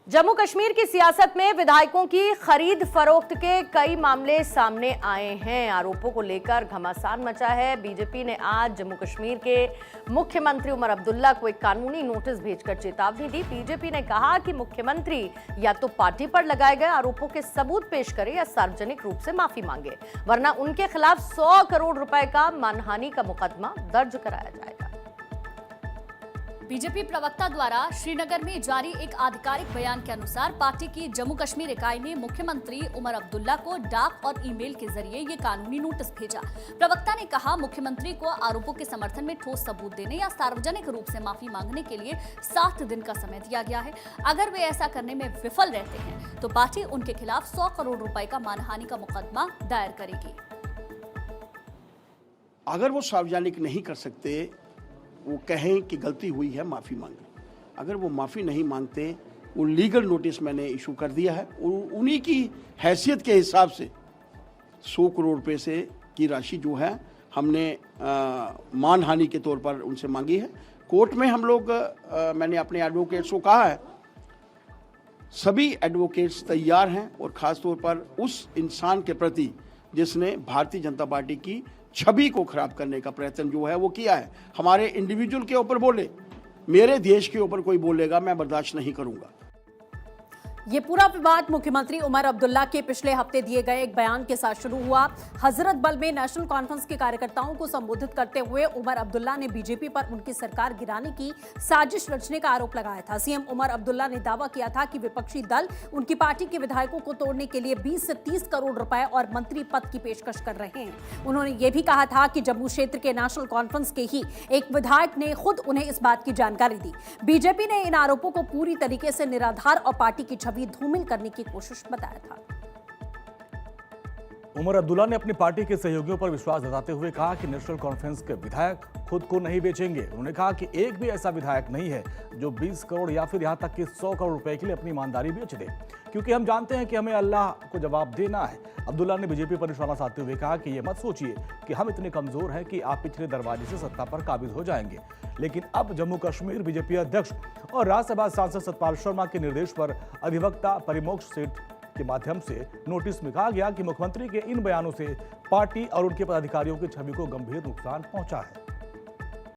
जम्मू कश्मीर की सियासत में विधायकों की खरीद फरोख्त के कई मामले सामने आए हैं। आरोपों को लेकर घमासान मचा है। बीजेपी ने आज जम्मू कश्मीर के मुख्यमंत्री उमर अब्दुल्ला को एक कानूनी नोटिस भेजकर चेतावनी दी। बीजेपी ने कहा कि मुख्यमंत्री या तो पार्टी पर लगाए गए आरोपों के सबूत पेश करें या सार्वजनिक रूप से माफी मांगे, वरना उनके खिलाफ 100 करोड़ रुपए का मानहानि का मुकदमा दर्ज कराया जाएगा। बीजेपी प्रवक्ता द्वारा श्रीनगर में जारी एक आधिकारिक बयान के अनुसार पार्टी की जम्मू कश्मीर इकाई ने मुख्यमंत्री उमर अब्दुल्ला को डाक और ईमेल के जरिए ये कानूनी नोटिस भेजा। प्रवक्ता ने कहा, मुख्यमंत्री को आरोपों के समर्थन में ठोस सबूत देने या सार्वजनिक रूप से माफी मांगने के लिए 7 दिन का समय दिया गया है। अगर वे ऐसा करने में विफल रहते हैं तो पार्टी उनके खिलाफ 100 करोड़ रुपए का मानहानि का मुकदमा दायर करेगी। अगर वो सार्वजनिक नहीं कर सकते, वो कहें कि गलती हुई है, माफ़ी मांगें। अगर वो माफ़ी नहीं मांगते, वो लीगल नोटिस मैंने इशू कर दिया है। उन्हीं की हैसियत के हिसाब से 100 करोड़ रुपए से की राशि जो है हमने मानहानि के तौर पर उनसे मांगी है। कोर्ट में हम लोग मैंने अपने एडवोकेट्स को कहा है, सभी एडवोकेट्स तैयार हैं, और ख़ास तौर पर उस इंसान के प्रति जिसने भारतीय जनता पार्टी की छवि को खराब करने का प्रयत्न जो है वो किया है। हमारे इंडिविजुअल के ऊपर बोले, मेरे देश के ऊपर कोई बोलेगा, मैं बर्दाश्त नहीं करूंगा। ये पूरा विवाद मुख्यमंत्री उमर अब्दुल्ला के पिछले हफ्ते दिए गए एक बयान के साथ शुरू हुआ। हजरत बल में नेशनल कॉन्फ्रेंस के कार्यकर्ताओं को संबोधित करते हुए उमर अब्दुल्ला ने बीजेपी पर उनकी सरकार गिराने की साजिश रचने का आरोप लगाया था। सीएम उमर अब्दुल्ला ने दावा किया था कि विपक्षी दल उनकी पार्टी के विधायकों को तोड़ने के लिए 20 से 30 करोड़ रुपए और मंत्री पद की पेशकश कर रहे हैं। उन्होंने ये भी कहा था कि जम्मू क्षेत्र के नेशनल कॉन्फ्रेंस के ही एक विधायक ने खुद उन्हें इस बात की जानकारी दी। बीजेपी ने इन आरोपों को पूरी तरीके से निराधार और पार्टी की छवि धूमिल करने की कोशिश बताया था। उमर अब्दुल्ला ने अपनी पार्टी के सहयोगियों पर विश्वास जताते हुए कहा कि नेशनल कॉन्फ्रेंस के विधायक खुद को नहीं बेचेंगे। उन्होंने कहा कि एक भी ऐसा विधायक नहीं है जो 20 करोड़ या फिर यहां तक कि 100 करोड़ रुपए के लिए अपनी ईमानदारी बेच दे, क्योंकि हम जानते हैं कि हमें अल्लाह को जवाब देना है। अब्दुल्ला ने बीजेपी पर निशाना साधते हुए कहा कि ये मत सोचिए कि हम इतने कमजोर हैं कि आप पिछले दरवाजे से सत्ता पर काबिज हो जाएंगे। लेकिन अब जम्मू कश्मीर बीजेपी अध्यक्ष और राज्यसभा सांसद सतपाल शर्मा के निर्देश पर अधिवक्ता परिमोक्ष सेठ के माध्यम से नोटिस में कहा गया कि मुख्यमंत्री के इन बयानों से पार्टी और उनके पदाधिकारियों की छवि को गंभीर नुकसान पहुंचा है।